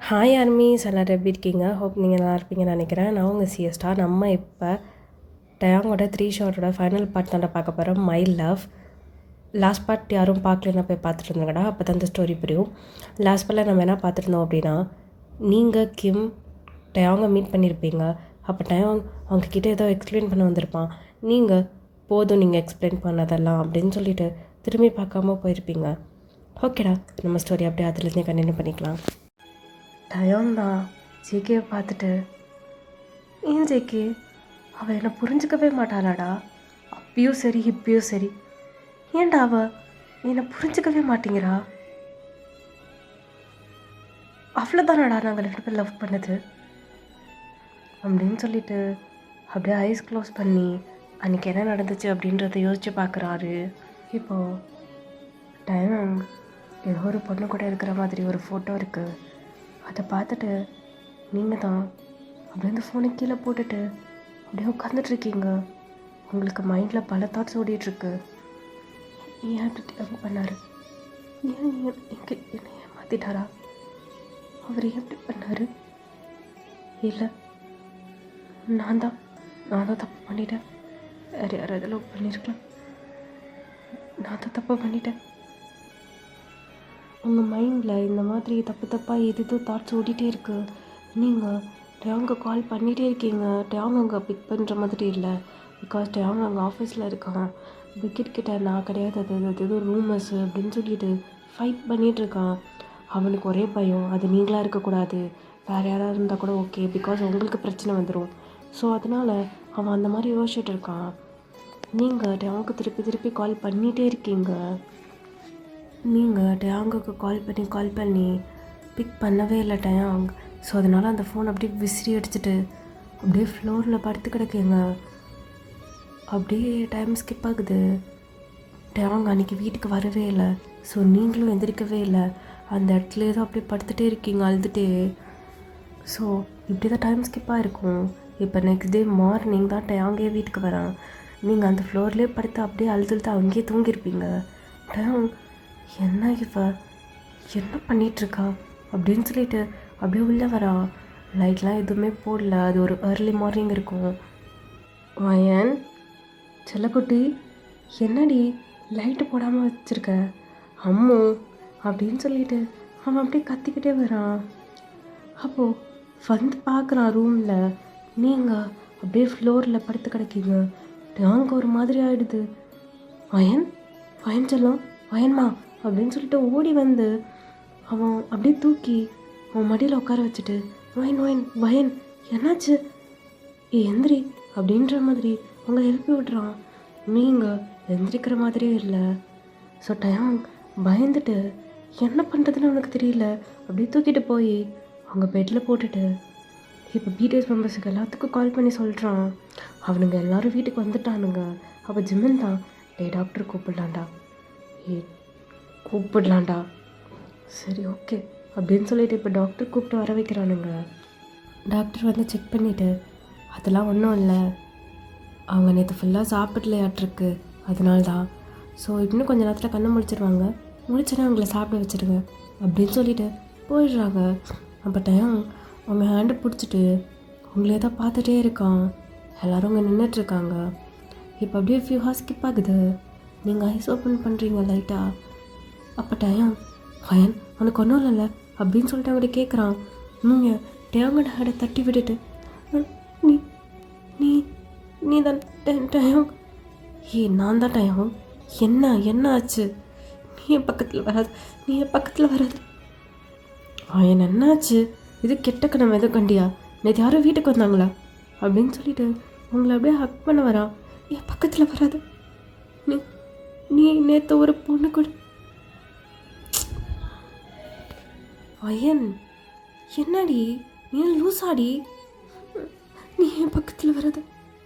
Hi armies எல்லோரும் எப்படி இருக்கீங்க? ஹோப் நீங்கள் நல்லா இருப்பீங்கன்னு நினைக்கிறேன். நான் உங்கள் சிஎஸ்டா. நம்ம இப்போ டயாங்கோட 3 ஷார்ட்டோட ஃபைனல் பார்ட் தான் பார்க்க போகிறோம். My love. லாஸ்ட் பார்ட் யாரும் பார்க்கலன்னா போய் பார்த்துட்டு இருந்தாங்கடா, அப்போ தான் இந்த ஸ்டோரி புரியும். லாஸ்ட் பார்ட்டில் நம்ம என்ன பார்த்துருந்தோம் அப்படின்னா, நீங்கள் கிம் டயாங்கை மீட் பண்ணியிருப்பீங்க. அப்போ டயாங் அவங்கக்கிட்ட ஏதோ எக்ஸ்பிளைன் பண்ண வந்திருப்பான். நீங்கள் போதும் நீங்கள் எக்ஸ்பிளைன் பண்ணதெல்லாம் அப்படின்னு சொல்லிட்டு திரும்பி பார்க்காம போயிருப்பீங்க. ஓகேடா, நம்ம ஸ்டோரி அப்படியே அதுலேருந்தே கண்டினியூ பண்ணிக்கலாம். டயாங் தான் ஜேகேவை பார்த்துட்டு, ஏன் ஜேகே அவள் என்னை புரிஞ்சிக்கவே மாட்டாளாடா, அப்பயும் சரி இப்பயும் சரி, ஏன்டா அவள் என்னை புரிஞ்சிக்கவே மாட்டேங்கிறா? அவ்வளோதானடா நாங்கள் 2 பேர் லவ் பண்ணது அப்படின்னு சொல்லிட்டு அப்படியே ஐஸ் க்ளோஸ் பண்ணி அன்றைக்கி என்ன நடந்துச்சு அப்படின்றத யோசித்து பார்க்குறாரு. இப்போது டயாங் ஏதோ ஒரு பொண்ணு கூட இருக்கிற மாதிரி ஒரு ஃபோட்டோ இருக்குது. அதை பார்த்துட்டு நீங்கள் தான் அப்படியே அந்த ஃபோனை கீழே போட்டுட்டு அப்படியே உட்காந்துட்ருக்கீங்க. உங்களுக்கு மைண்டில் பல தாட்ஸ் ஓடிட்டுருக்கு. ஏன் அப்படி பண்ணார்? ஏன் என்னை ஏமாற்றிட்டாரா? அவர் ஏன் அப்படி பண்ணார்? இல்லை, நான் தான் தப்பு பண்ணிட்டேன். வேறு யாராவது லவ் பண்ணியிருக்கலாம். நான் தான் தப்பு பண்ணிட்டேன். உங்கள் மைண்டில் இந்த மாதிரி தப்பாக எது தாட்ஸ் ஓடிட்டே இருக்குது. நீங்கள் டயாங்க கால் பண்ணிகிட்டே இருக்கீங்க. டயாங் அங்கே பிக் பண்ணுற மாதிரி இல்லை. பிகாஸ் டயாங் அங்கே ஆஃபீஸில் இருக்கான். விக்கெட் கிட்ட நான் கிடையாது, அது ஏதோ ரூமர்ஸு அப்படின்னு சொல்லிட்டு ஃபைட் பண்ணிகிட்ருக்கான். அவனுக்கு ஒரே பயம், அது நீங்களாக இருக்கக்கூடாது, வேறு யாராவது இருந்தால் கூட ஓகே, பிகாஸ் உங்களுக்கு பிரச்சனை வந்துடும். ஸோ அதனால் அவன் அந்த மாதிரி யோசிச்சுட்டு இருக்கான். நீங்கள் டயாங்க்கு திருப்பி கால் பண்ணிகிட்டே இருக்கீங்க. நீங்கள் டயாங்குக்கு கால் பண்ணி பிக் பண்ணவே இல்லை டயாங். ஸோ அதனால் அந்த ஃபோன் அப்படியே விசிறி அடிச்சுட்டு அப்படியே ஃப்ளோரில் படுத்து கிடக்குங்க. அப்படியே டைம் ஸ்கிப் ஆகுது. டயாங் அன்றைக்கி வீட்டுக்கு வரவே இல்லை. ஸோ நீங்களும் எந்திரிக்கவே இல்லை. அந்த இடத்துல தான் அப்படியே படுத்துகிட்டே இருக்கீங்க அழுதுகிட்டே. ஸோ இப்படி தான் டைம் ஸ்கிப்பாக இருக்கும். இப்போ நெக்ஸ்ட் டே மார்னிங் தான் டயாங்கே வீட்டுக்கு வரான். நீங்கள் அந்த ஃப்ளோர்லேயே படுத்து அப்படியே அழுதுட்டு அங்கேயே தூங்கியிருப்பீங்க. டயாங் என்ன என்ன பண்ணிகிட்ருக்கா அப்படின்னு சொல்லிட்டு அப்படியே உள்ளே வரா. லைட்லாம் எதுவுமே போடல. அது ஒரு ஏர்லி மார்னிங் இருக்கும். வயன் செல்லக்குட்டி, என்னடி லைட்டு போடாமல் வச்சுருக்க? அம்மோ அப்படின்னு சொல்லிட்டு அவன் அப்படியே கத்திக்கிட்டே வரான். அப்போது வந்து பார்க்குறான் ரூமில். நீங்கள் அப்படியே ஃப்ளோரில் படுத்து கிடக்கீங்க. அங்கே ஒரு மாதிரி ஆகிடுது. வயன் செல்லம், வயன்மா அப்படின்னு சொல்லிட்டு ஓடி வந்து அவன் அப்படியே தூக்கி அவன் மடியில் உட்கார வச்சுட்டு, வயன் என்னாச்சு, எந்திரி அப்படின்ற மாதிரி அவங்க எழுப்பி விட்றான். நீங்கள் எந்திரிக்கிற மாதிரியே இல்லை. ஸோ டயாங் பயந்துட்டு என்ன பண்ணுறதுன்னு அவனுக்கு தெரியல. அப்படியே தூக்கிட்டு போய் அவங்க பெட்டில் போட்டுட்டு இப்போ பிடிஎஸ் மெம்பர்ஸுக்கு எல்லாத்துக்கும் கால் பண்ணி சொல்கிறான். அவனுங்க எல்லோரும் வீட்டுக்கு வந்துட்டானுங்க. அப்போ ஜிம்மன் தான், டாக்டர் கூப்பிடலாண்டா. சரி ஓகே அப்படின்னு சொல்லிட்டு இப்போ டாக்டர் கூப்பிட்டு வர வைக்கிறானுங்க. டாக்டர் வந்து செக் பண்ணிவிட்டு, அதெல்லாம் ஒன்றும் இல்லை, அவங்க நேற்று ஃபுல்லாக சாப்பிடலையாட்டிருக்கு, அதனால தான். ஸோ இன்னும் கொஞ்சம் நேரத்தில் கண்ணை முடிச்சிடுவாங்க, முடிச்சுன்னா அவங்கள சாப்பிட வச்சுருங்க அப்படின்னு சொல்லிட்டு போயிடுறாங்க. அப்போ டயாங் அவங்க ஹேண்டை பிடிச்சிட்டு அவங்களே தான் பார்த்துட்டே இருக்கான். எல்லோரும் அங்கே நின்றுட்டுருக்காங்க. இப்போ அப்படியே ஃபியூ ஹார்ஸ் ஸ்கிப் ஆகுது. நீங்கள் ஐஸ் ஓப்பன் பண்ணுறீங்க லைட்டாக. அப்போ டயாங் வயன் உனக்கு ஒன்றும் இல்லைல்ல அப்படின்னு சொல்லிட்டு அவங்கள்ட்ட கேட்குறான். நீங்கள் டயாங்கோட ஹேடை தட்டி விட்டுட்டு, நீ நீ நீ தான் டயாங். நான் தான் டயாங். என்ன ஆச்சு? நீ என் பக்கத்தில் வராது. வயன் என்னாச்சு? இது கெட்ட கணம் எதுவும் கண்டியா? நேற்று யாரும் வீட்டுக்கு வந்தாங்களா அப்படின்னு சொல்லிட்டு உங்களை அப்படியே ஹக் பண்ண வரான். என் பக்கத்தில் வராது. நீ நேற்று ஒரு பொண்ணு கூட. வயன் என்னடி, நீ லூசாடி? நீ என் பக்கத்தில் வராது,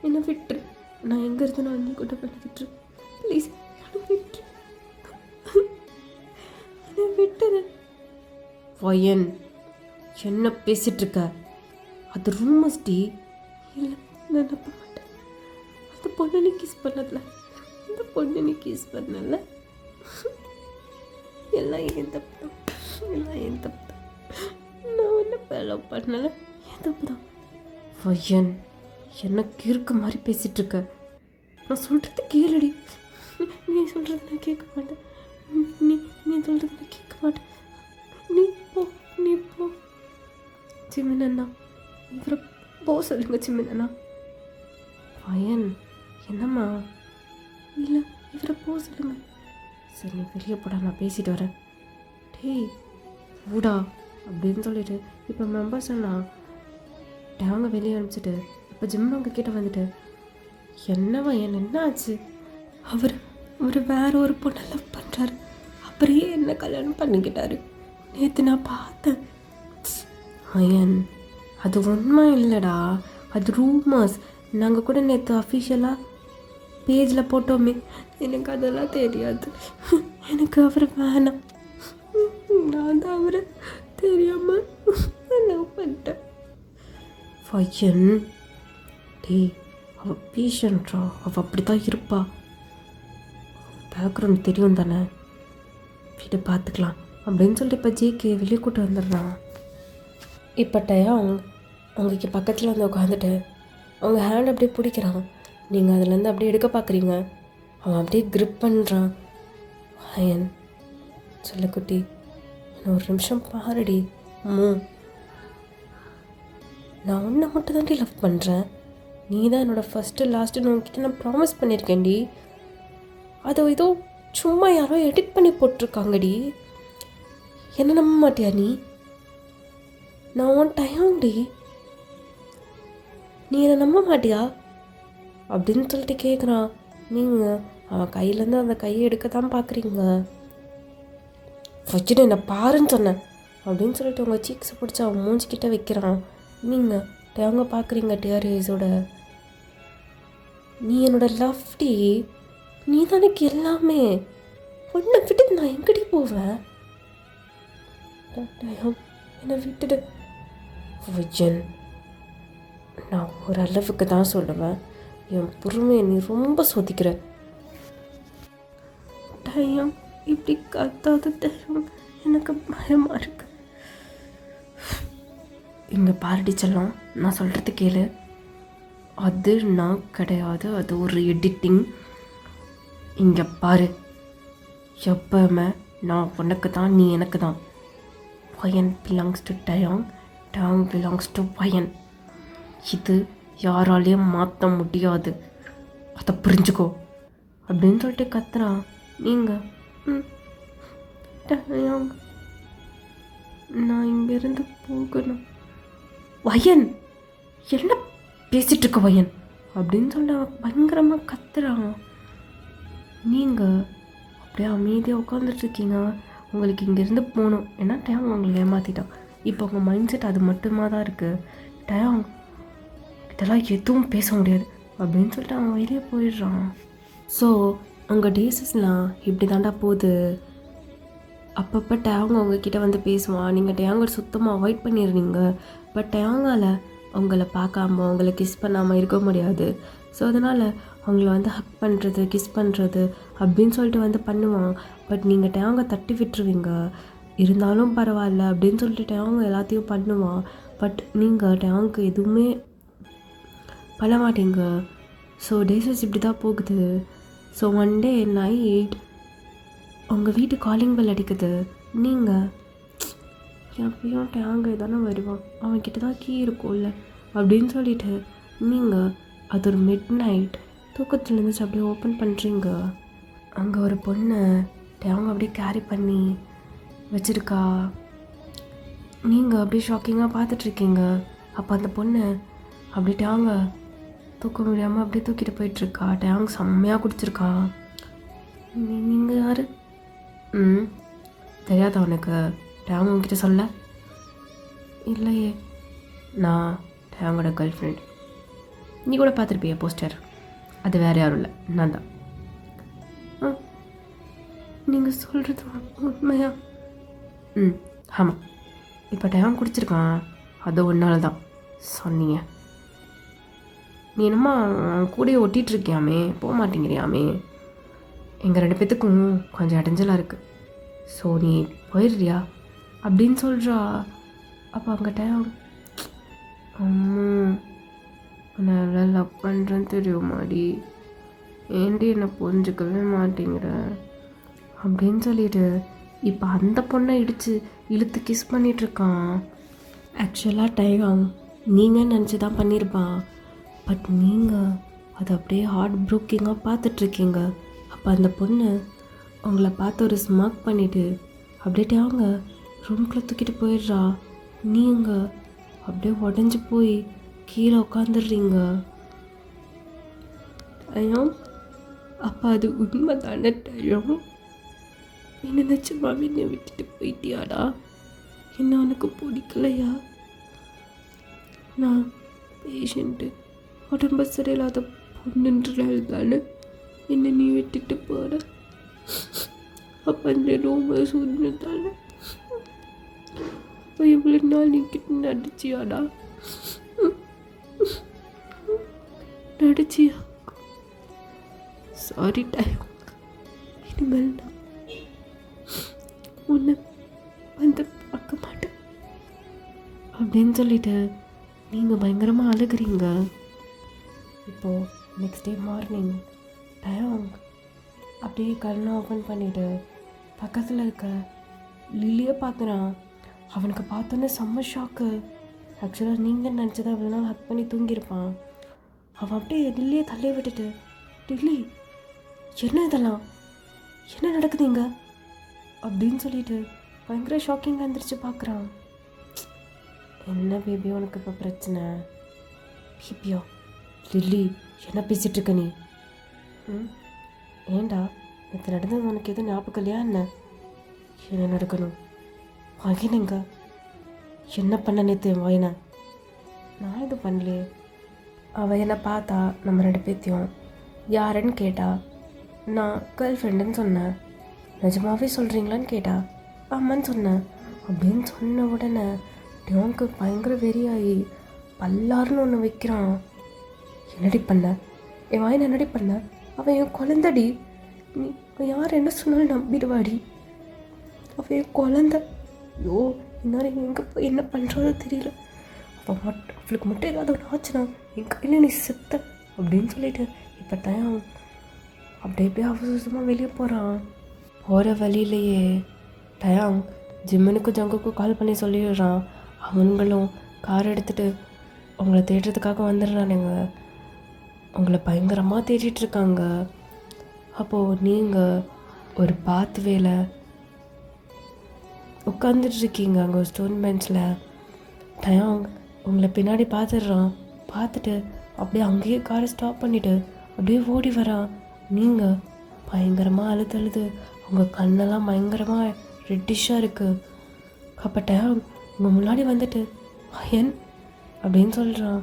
என்னை விட்டுரு. நான் எங்கே இருந்தேனோ நீ கூட பண்ணி விட்டுரு ப்ளீஸ், விட்டுரு. வயன் என்ன பேசிகிட்ருக்க? அது ரூமர்ஸ் டி. இல்லை, நான் நம்ப மாட்டேன். அந்த பொண்ணு நீ கிஸ் பண்ணல, எல்லாம் என் தப்பு. நான் ஒன்று லவ் பண்ணலை எதுக்கு தான் பையன் எனக்கு இருக்க மாதிரி பேசிகிட்டு இருக்க. நான் சொல்கிறது கேளுடி. நீ சொல்கிறது நான் கேட்க மாட்டேன். நீ நீ சொல்கிறது நான் கேட்க மாட்டேன். நீ போ சிம்மினா. இவரை போக சொல்லுங்க சிம்மினா. பையன் என்னம்மா? இல்லை இவரை போக சொல்லுங்க. சரி நீ வெளியே போடா, நான் பேசிட்டு வரேன். டேய் ஊடா அப்படின்னு சொல்லிட்டு இப்போ மெம்பர்ஸ் எல்லாம் அவங்க வெளியே அனுப்பிச்சிட்டு இப்போ ஜிம் அவங்க கிட்ட வந்துட்டு என்னவா என்ன ஆச்சு? அவர் வேற ஒரு பொண்ணை லவ் பண்ணுறாரு. அப்படியே என்ன கல்யாணம் பண்ணிக்கிட்டாரு. நேற்று நான் பார்த்தேன். அயன் அது உண்மை இல்லைடா, அது ரூமர்ஸ். நாங்கள் கூட நேற்று அஃபிஷியலாக பேஜில் போட்டோமே. எனக்கு அதெல்லாம் தெரியாது. எனக்கு அவர் வேணாம். நான் தான் அவரை தெரியாமல் லவ் பண்ணிட்டேன். பையன் டேய் அவள் பேஷண்ட்ரா, அவள் அப்படி தான் இருப்பா. பேக்ரவுண்ட் தெரியும் தானே, வீட்டை பார்த்துக்கலாம் அப்படின்னு சொல்லிட்டு இப்போ ஜேகே வெளியே கூட்டு வந்துடுறான். இப்போ டயாங் உங்களுக்கு பக்கத்தில் வந்து உட்காந்துட்டு அவங்க ஹேண்ட் அப்படியே பிடிக்கிறான். நீங்கள் அதுலேருந்து அப்படியே எடுக்க பார்க்குறீங்க. அவன் அப்படியே க்ரிப் பண்ணுறான். அயன் சொல்லக்குட்டி என்ன ஒரு நிமிஷம் பாருடி. நான் உன்னை மட்டும் தாண்டி லவ் பண்ணுறேன். நீ தான் என்னோடய ஃபஸ்ட்டு லாஸ்ட்டுன்னு உங்ககிட்ட நான் ப்ராமிஸ் பண்ணியிருக்கேன்டி. அதை ஏதோ சும்மா யாரோ எடிட் பண்ணி போட்டிருக்காங்கடி. என்ன நம்ப மாட்டியா நீ? நான் உன் டயம்டி, நீ என்னை நம்ப மாட்டியா அப்படின்னு சொல்லிட்டு கேட்குறான். நீங்கள் அவன் கையிலேருந்து அந்த கையை எடுக்க தான் பார்க்குறீங்க. வச்சுட்டு என்னை பாருன்னு சொன்னேன் அப்படின்னு சொல்லிட்டு உங்கள் சீக்ஸை பிடிச்சி அவன் மூஞ்சிக்கிட்ட வைக்கிறான். நீங்கள் டேங்க பார்க்குறீங்க டிஆர்ஏஸோட. நீ என்னோட லவ்டி, நீ தான் எனக்கு எல்லாமே. உன்னை விட்டு நான் எங்கடி போவேன்? என்னை விட்டுடு விஜயன். நான் ஒரு அளவுக்கு தான் சொல்லுவேன். என் பொறுமையை நீ ரொம்ப சொதிக்கிற. டயம் இப்படி கத்தாத டயம், எனக்கு பயமாக இருக்கு. இங்கே பாரடி செல்லம், நான் சொல்கிறது கேளு. அது நான் கிடையாது, அது ஒரு எடிட்டிங். இங்கே பாரு, எப்பவுமே நான் உனக்கு தான், நீ எனக்கு தான். பையன் belongs to de Jong, de Jong belongs to பையன். இது யாராலையும் மாற்ற முடியாது, அதை புரிஞ்சுக்கோ அப்படின்னு சொல்லிட்டு கத்துறான். நீங்கள் டயாங் நான் இங்கேருந்து போகணும். வயன் என்ன பேசிகிட்டு இருக்க வயன் அப்படின்னு சொல்லி அவன் பயங்கரமாக கத்துறான். நீங்கள் அப்படியே அமைதியாக உட்காந்துட்ருக்கீங்க. உங்களுக்கு இங்கேருந்து போகணும். ஏன்னா டயாங் உங்களுக்கு ஏமாற்றிட்டான். இப்போ உங்கள் மைண்ட் செட் அது மட்டுமா தான் இருக்குது. டயாங் இதெல்லாம் எதுவும் பேச முடியாது அப்படின்னு சொல்லிட்டு அவன் வெளியே போயிடுறான். ஸோ உங்கள் டேஸஸ்லாம் இப்படி தாண்டா போகுது. அப்பப்போ டயாங் அவங்கக்கிட்ட வந்து பேசுவான். நீங்கள் டயாங்கை சுத்தமாக அவாய்ட் பண்ணிடுறீங்க. பட் டயாங்கால் அவங்கள பார்க்காம அவங்கள கிஸ் பண்ணாமல் இருக்க முடியாது. ஸோ அதனால் அவங்கள வந்து ஹக் பண்ணுறது, கிஸ் பண்ணுறது அப்படின்னு சொல்லிட்டு வந்து பண்ணுவான். பட் நீங்கள் டயாங்கை தட்டி விட்டுருவீங்க. இருந்தாலும் பரவாயில்ல அப்படின்னு சொல்லிட்டு டயாங் எல்லாத்தையும் பண்ணுவான். பட் நீங்கள் டயாங்க்கு எதுவுமே பண்ண மாட்டீங்க. ஸோ டேஸஸ் இப்படி தான் போகுது. ஸோ ஒன் டே நைட் உங்கள் வீட்டு காலிங் பெல் அடிக்குது. நீங்கள் எப்பயும் டேங்க தானே வருவான், அவன்கிட்ட தான் கீ இருக்கும்ல அப்படின்னு சொல்லிட்டு நீங்கள் அது ஒரு மிட் நைட் தூக்கத்தில் இருந்துச்சு அப்படியே ஓப்பன் பண்ணுறீங்க. அங்கே ஒரு பொண்ணை டேங்க அப்படியே கேரி பண்ணி வச்சுருக்கா. நீங்கள் அப்படியே ஷாக்கிங்காக பார்த்துட்ருக்கீங்க. அப்போ அந்த பொண்ணு அப்படி டேங்க தூக்க முடியாமல் அப்படியே தூக்கிட்டு போயிட்டுருக்கா. டேங் செம்மையாக குடிச்சிருக்கா. நீங்கள் யார்? தெரியாதா உனக்கு? டேங் உங்ககிட்ட சொல்ல? இல்லையே, நான் டேங்கோட கேர்ள் ஃப்ரெண்ட். நீ கூட பார்த்துருப்பிய போஸ்டர். அது வேறு யாரும் இல்லை, நான் தான். நீங்கள் சொல்கிறது உண்மையா? ஆமாம். இப்போ டேங் குடிச்சிருக்கான், அது ஒன்றால் தான் சொன்னீங்க. நீ என்னம்மா கூடயே ஒட்டிகிட்ருக்கியாமே, போக மாட்டேங்கிறியாமே. எங்கள் 2 பேத்துக்கும் கொஞ்சம் அடைஞ்சலாக இருக்குது. ஸோ நீ போயிடுறியா அப்படின்னு சொல்கிறா. அப்போ அங்கிட்ட அம்மா நான் எவ்வளோ லவ் பண்ணுறேன்னு தெரியுமாடி, ஏண்டி என்னை புரிஞ்சுக்கவே மாட்டேங்கிற அப்படின்னு சொல்லிட்டு இப்போ அந்த பொண்ணை இழுத்து கிஸ் பண்ணிகிட்ருக்கான். ஆக்சுவலாக டைம் நீங்கள் நினச்சி தான் பண்ணியிருப்பான், பட் நீங்கள் அதை அப்படியே ஹார்ட் ப்ரோக்கிங்காக பார்த்துட்ருக்கீங்க. அப்போ அந்த பொண்ணு உங்களை பார்த்து ஒரு ஸ்மாக் பண்ணிவிட்டு அப்படியே அவங்க ரூம்குள்ளே தூக்கிட்டு போயிடுறா. நீங்கள் அப்படியே உடஞ்சி போய் கீழே உட்காந்துடுறீங்க. ஐயோ அப்போ அது உண்மை தானே டைம்? என்ன நினச்சமாவே என்னை விட்டுட்டு போயிட்டியாடா? என்ன உனக்கு பிடிக்கலையா? நான் பேஷண்ட்டு உடம்பு சரியில்லாத பொண்ணுன்றால் தானே என்னை நீ விட்டுட்டு போகிற. அப்போ அந்த ரொம்ப சூழ்நிலை இவ்வளோ நாள் நீ கிட்ட நடிச்சியாடா? நடிச்சியா? சாரி டைம், இனிமேல் நான் உன்னை வந்து பார்க்க மாட்டேன் அப்படின்னு சொல்லிட்டு நீங்கள் பயங்கரமாக அழுகிறீங்க. இப்போது நெக்ஸ்ட் டே மார்னிங் டைம் அப்படியே கண்ணை ஓப்பன் பண்ணிவிட்டு பக்கத்தில் இருக்க லில்லியை பார்க்குறான். அவனுக்கு பார்த்தோன்னே செம்ம ஷாக்கு. ஆக்சுவலாக நீங்கள் நினச்சதை அவ்வளோ நாள் ஹக் பண்ணி தூங்கியிருப்பான். அவன் அப்படியே லில்லியை தள்ளி விட்டுட்டு, லில்லி என்ன இதெல்லாம், என்ன நடக்குதுங்க அப்படின்னு சொல்லிட்டு பயங்கர ஷாக்கிங்காக இருந்துருச்சு பார்க்குறான். என்ன பேபி உனக்கு இப்போ பிரச்சனை? பேபியா? லில்லி என்ன பேசிகிட்ருக்க நீ? ஏண்டா நேற்று நடந்தது உனக்கு எதுவும் ஞாபகம் இல்லையா என்ன? என்ன நடக்கணும்? வாங்கினங்க என்ன பண்ண நேற்று என் வாயினை? நான் இது பண்ணலையே. அவள் என்னை பார்த்தா நம்ம 2 பேர்த்தையும் யாருன்னு கேட்டா, நான் கேர்ள் ஃப்ரெண்டுன்னு சொன்னேன். நிஜமாவே சொல்கிறீங்களான்னு கேட்டா, ஆமான்னு சொன்னேன். அப்படின்னு சொன்ன உடனே டேவுக்கு பயங்கர வெறியாகி பல்லாருன்னு ஒன்று வைக்கிறான். என்னடி பண்ண? என் வாயினை என்னடி பண்ண? அவன் என் குழந்தடி. நீ யார் என்ன சொன்னாலும் நம்பிடுவாடி. அவன் என் குழந்த. ஐயோ இந்நேரம் எங்கே போய் என்ன பண்ணுறதோ தெரியல. அவளுக்கு மட்டும் ஏதாவது ஒன்று ஆச்சுனா என் கையில் நீ செத்த அப்படின்னு சொல்லிட்டு இப்போ டைம் அப்படியே அவசரமாக வெளியே போகிறான். போகிற வழியிலேயே டைம் ஜிம்மனுக்கும் ஜங்குக்கும் கால் பண்ணி சொல்லிடுறான். அவங்களும் கார் எடுத்துகிட்டு உங்களை தேடுறதுக்காக வந்துடுறானுங்க. உங்களை பயங்கரமாக தேடிட்டுருக்காங்க. அப்போது நீங்கள் ஒரு பாத்வேல உட்காந்துட்ருக்கீங்க அங்கே ஒரு ஸ்டோன் பெஞ்சில். டைம் உங்களை பின்னாடி பார்த்துடுறான். பார்த்துட்டு அப்படியே அங்கேயே காரை ஸ்டாப் பண்ணிவிட்டு அப்படியே ஓடி வரான். நீங்கள் பயங்கரமாக அழுது உங்கள் கண்ணெல்லாம் பயங்கரமாக ரெட்டிஷாக இருக்குது. அப்போ டைம் உங்கள் முன்னாடி வந்துட்டு அயன் அப்படின்னு சொல்கிறான்.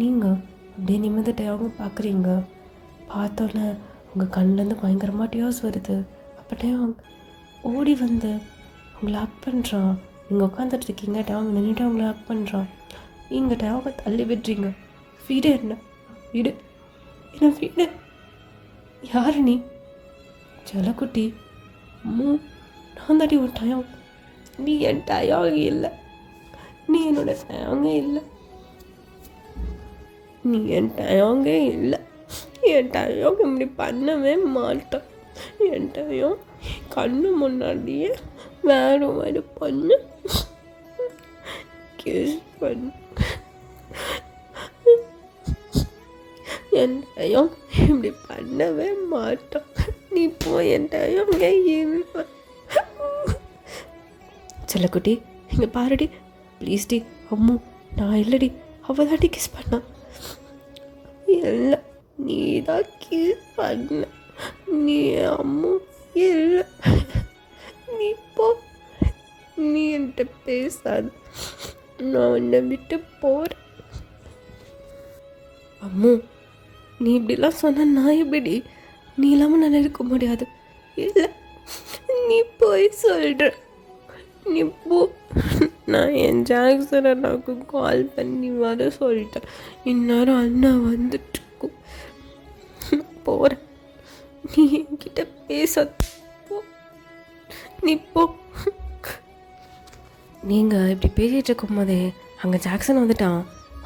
நீங்கள் அப்படியே நிமிர்ந்துட்டு அவங்க பார்க்குறீங்க. பார்த்தோன்னே உங்கள் கண்ணிலேருந்து பயங்கரமாக டியோஸ் வருது. அப்போ டைம் ஓடி வந்து உங்களை ஹக் பண்ணுறான். நீங்கள் உட்காந்துட்ருக்கீங்க, டைம் நின்றுட்டு அவங்கள ஹக் பண்ணுறான். நீங்கள் டைம் தள்ளி விடுறீங்க. வீடு என்ன வீடு? என்ன வீடு? யார் நீ? செல்லக்குட்டி. நான் தாடி ஒரு டைம். நீ என் டயம் இல்லை, நீ என்னோட டயங்க இல்லை, நீ என் டயங்க இல்லை. என் டயம் இப்படி பண்ணவே மாட்டேன். என் டயம் கண்ணு முன்னாடியே வேறு மாதிரி பண்ணு கிஸ் பண்ணு. என் டயம் இப்படி பண்ணவே மாட்டோம். நீ போய் என் டயம் இல்லை. செல்லக்குட்டி இங்கே பாருடி ப்ளீஸ் டி. அம்மு நான் இல்லடி, அவள் தாண்டி கிஸ் பண்ணா. இல்லை நீ தான் கிஸ் பண்ண, நீ அம்மு இல்லை. நீ போ, நீ என்கிட்ட பேசாது, நான் உன்னை விட்டு போகிறேன். அம்மு நீ இப்படிலாம் சொன்ன நான் எப்படி? நீ இல்லாமல் நான் இருக்க முடியாது. இல்லை நீ போய் சொல்கிற, நீ போ. நான் என் ஜாக்சன் அண்ணாவுக்கு கால் பண்ணி வர சொல்லிட்டேன். இந்நேரம் அண்ணா வந்துட்டுருக்கும். நான் போகிறேன், நீ என்கிட்ட பேச போ, நீ போ. நீங்கள் இப்படி பேசிகிட்டு இருக்கும்போதே அங்கே ஜாக்சன் வந்துட்டான்.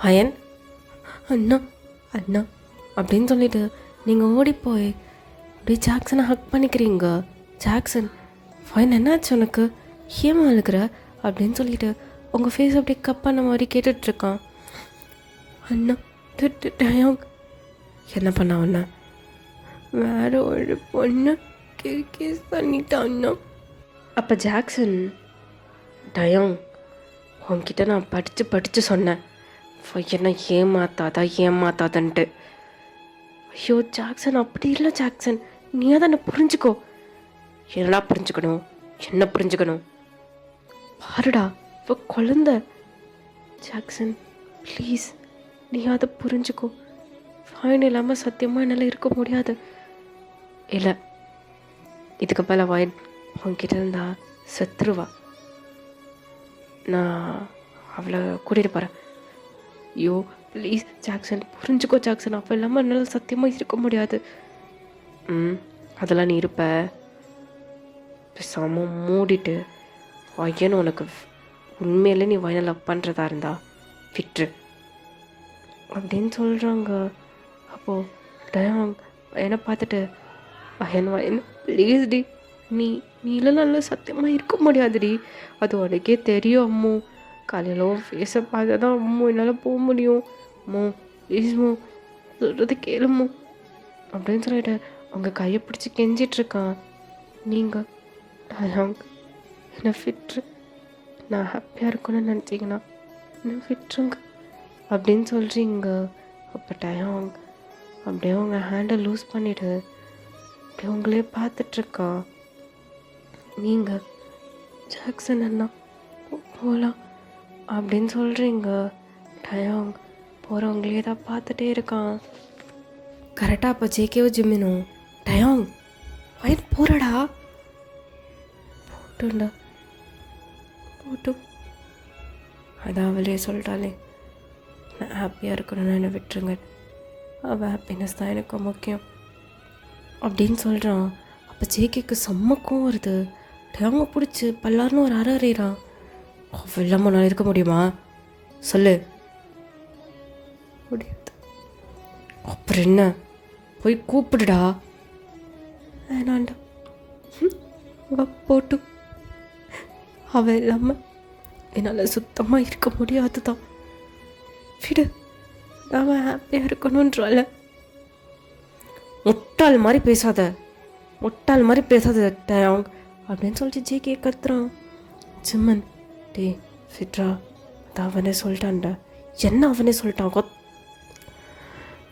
அயன், அண்ணா அண்ணா அப்படின்னு சொல்லிட்டு நீங்கள் ஓடிப்போய் அப்படியே ஜாக்சனை ஹக் பண்ணிக்கிறீங்க. ஜாக்சன், ஃபைன் என்னாச்சு உனக்கு, ஏமா அழுகிற அப்படின்னு சொல்லிட்டு உங்கள் ஃபேஸ் அப்படியே கப் பண்ண மாதிரி கேட்டுட்ருக்கான். அண்ணா டயாங் என்ன பண்ண அண்ணா, வேற ஒரு பொண்ணு கேஸ் பண்ணிட்டான் அண்ணா. அப்போ ஜாக்சன், டயாங் உன்கிட்ட நான் படித்து சொன்னேன் என்ன ஏமாத்தாதன்ட்டு. ஐயோ ஜாக்சன், அப்படி இல்லை ஜாக்சன், நீ தான் புரிஞ்சுக்கோ. என்னடா புரிஞ்சுக்கணும், என்ன புரிஞ்சுக்கணும், பாருடா இப்போ குழந்த. ஜாக்சன் ப்ளீஸ் நீ அதை புரிஞ்சுக்கோ. ஃபைன் இல்லாமல் சத்தியமாக என்னால் இருக்க முடியாது. இல்லை இதுக்கு மேலே வயன் உன்கிட்ட இருந்தா செத்துருவா. நான் அவளை கூட்டிகிட்டு போகிறேன். ஐயோ ப்ளீஸ் ஜாக்சன் புரிஞ்சுக்கோ ஜாக்சன், அப்போ இல்லாமல் என்னால் சத்தியமாக இருக்க முடியாது. அதெல்லாம் நீ இருப்ப, பேசாமல் மூடிட்டு வயன் உனக்கு உண்மையிலே நீ வயனை லவ் பண்ணுறதா இருந்தா விட்டுரு அப்படின்னு சொல்கிறாங்க. அப்போது டயாங் வயனை பார்த்துட்டு, வயன் ப்ளீஸ் டி, நீ இல்லைனால சத்தியமாக இருக்க முடியாதுடி, அது உனக்கே தெரியும் அம்மு. காலையில் ஃபேஸை பார்த்து தான் அம்மு என்னால் போக முடியும். அம்மு ப்ளீஸ்மோ சொல்கிறது கேளுமோ அப்படின்னு சொல்லிட்டு அவங்க கையை பிடிச்சி கெஞ்சிட்ருக்கான். நீங்கள் டயாங் என்னை விட்டுரு, நான் ஹாப்பியாக இருக்கணும்னு நினச்சிங்கன்னா என்னை விட்டுருங்க அப்படின்னு சொல்கிறீங்க. அப்போ டயாங் அப்படியே அவங்க ஹேண்டை லூஸ் பண்ணிவிட்டு அப்படியே உங்களே பார்த்துட்ருக்கா. நீங்கள் ஜாக்சன் அண்ணா போகலாம் அப்படின்னு சொல்கிறீங்க. டயாங் போகிறவங்களே தான் பார்த்துட்டே இருக்கான். கரெக்டாக அப்போ ஜேகேவோ ஜிம்மினும், டயாங் வயது போகிறடா, போட்டுண்டா போட்டும், அதான் அவளே சொல்லிட்டாலே நான் ஹாப்பியாக இருக்கணும்னு என்னை விட்டுருங்க, அவள் ஹாப்பினஸ் தான் எனக்கு முக்கியம் அப்படின்னு சொல்கிறான். அப்போ ஜேகேக்கு செம்மக்கும் வருது. டயாங்க பிடிச்சி பல்லாருன்னு ஒரு அறையிறான். அவள் இல்லாமல் நான் இருக்க முடியுமா சொல்லு, முடியாது. அப்புறம் என்ன, போய் கூப்பிடுடா. வேணாண்டா போட்டு, அவள் இல்லாமல் என்னால் சுத்தமாக இருக்க முடியாது தான், விடு, நான் ஹாப்பியாக இருக்கணுன்றால. முட்டாள் மாதிரி பேசாத டயாங் அப்படின்னு சொல்லிட்டு ஜேகே கத்துறான். ஜிம்மன், டே ஃபிட்ரா, அதான் அவனே சொல்லிட்டான்டா. என்ன அவனே சொல்லிட்டான்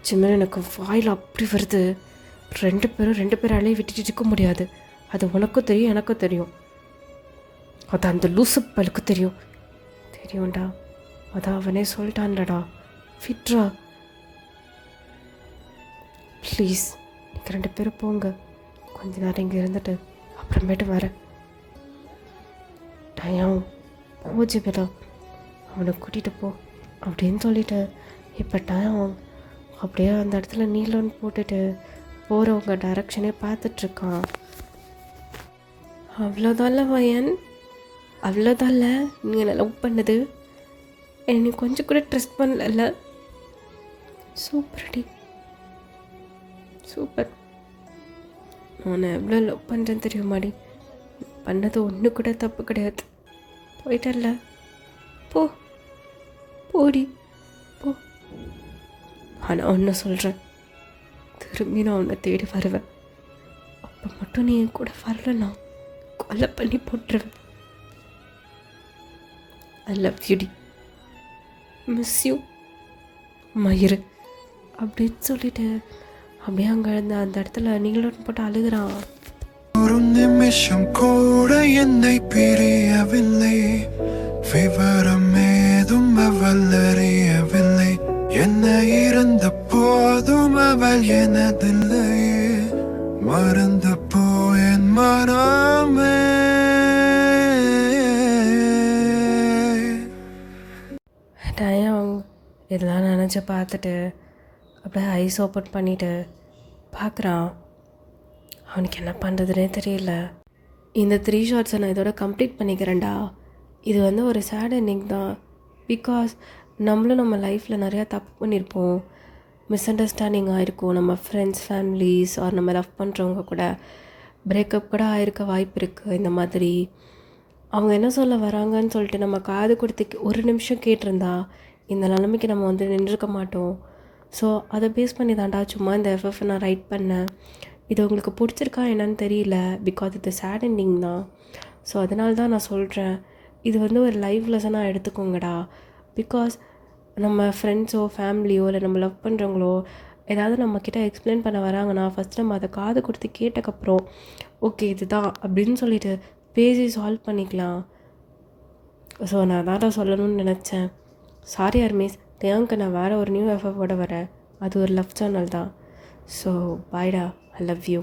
ஜிம்மன், எனக்கு வாயில் அப்படி வருது. ரெண்டு பேராலே விட்டுட்டு இருக்க முடியாது, அது உனக்கும் தெரியும் எனக்கும் தெரியும், அது அந்த லூசு பழுக்கு தெரியும்டா, அதான் அவனே சொல்லிட்டான்டா. ஃபிட்ரா ப்ளீஸ் நீங்கள் 2 பேரும் போங்க, கொஞ்ச நேரம் இங்கே இருந்துட்டு அப்புறமேட்டு வரேன். டயாங் போச்சு பேடா, அவனை கூட்டிகிட்டு போ அப்படின்னு சொல்லிட்டு இப்போ டயாங் அப்படியே அந்த இடத்துல நீலோன்னு போட்டுட்டு போகிறவங்க டைரக்ஷனே பார்த்துட்ருக்கான். அவ்வளோதான்ல வயன், அவ்வளோதான்ல நீ என்னை லவ் பண்ணது, என்னை கொஞ்சம் கூட ட்ரஸ்ட் பண்ணல. சூப்பர்டி, சூப்பர். நான் எவ்வளோ லவ் பண்ணுறேன்னு தெரியுமாடி, பண்ணது ஒன்று கூட தப்பு கிடையாது. போயிட்டல்ல, போடி போ. ஆனால் ஒன்று சொல்கிறேன், திரும்பி நான் உன்னை தேடி வருவேன். அப்போ மட்டும் நீ என் கூட வரலன்னா கொலை பண்ணி போட்டுருவேன். ஐ லவ் யூடி, மிஸ் யூ மயிறு அப்படின்னு சொல்லிட்டு அப்படியே அங்கே அந்த இடத்துல நீங்களோன்னு போட்டு அழுகிறான். ஒரு நிமிஷம் கூட என்னை பிரியவில்லை, விவரம் ஏதும் அவள் அறியவில்லை, என்ன இருந்த போதும் அவள் எனதில்லை, மறந்து போயன் மனமே. டயாங் இதெல்லாம் நினச்சி பார்த்துட்டு அப்படியே ஐஸ் ஓப்பன் பண்ணிவிட்டு பார்க்குறான். அவனுக்கு என்ன பண்ணுறதுனே தெரியல. இந்த 3 ஷார்ட்ஸை நான் இதோட கம்ப்ளீட் பண்ணிக்கிறேன்டா. இது வந்து ஒரு சேட் எண்டிங் தான். பிகாஸ் நம்மளும் நம்ம லைஃப்பில் நிறையா தப்பு பண்ணியிருப்போம், மிஸ் அண்டர்ஸ்டாண்டிங் ஆகிருக்கும். நம்ம ஃப்ரெண்ட்ஸ், ஃபேமிலிஸ் ஆர் நம்ம லவ் பண்ணுறவங்க கூட பிரேக்கப் கூட ஆகிருக்க வாய்ப்பு இருக்குது. இந்த மாதிரி அவங்க என்ன சொல்ல வராங்கன்னு சொல்லிட்டு நம்ம காது கொடுத்து ஒரு நிமிஷம் கேட்டிருந்தா இந்த நிலைமைக்கு நம்ம வந்து நின்றுக்க மாட்டோம். ஸோ அதை பேஸ் பண்ணி தாண்டா சும்மா இந்த எஃப்எஃப் நான் ரைட் பண்ணேன். இது உங்களுக்கு பிடிச்சிருக்கா என்னன்னு தெரியல, பிகாஸ் இது சேட் எண்டிங் தான். ஸோ அதனால தான் நான் சொல்கிறேன், இது வந்து ஒரு லைஃப் லெசனாக எடுத்துக்கோங்கடா. பிகாஸ் நம்ம ஃப்ரெண்ட்ஸோ ஃபேமிலியோ இல்லை நம்ம லவ் பண்ணுறவங்களோ ஏதாவது நம்மக்கிட்ட எக்ஸ்பிளைன் பண்ண வராங்கன்னா ஃபஸ்ட் நம்ம அதை காது கொடுத்து கேட்டக்கப்புறம் ஓகே இதுதான் அப்படின்னு சொல்லிட்டு பேசி சால்வ் பண்ணிக்கலாம். ஸோ நான் தான் சொல்லணும்னு நினச்சேன். Sorry Hermes, thank. நான் வேறு ஒரு நியூ எஃப்எஃபோட வரேன். அது ஒரு லவ் சேனல் தான். ஸோ பாய்டா, ஐ லவ் யூ.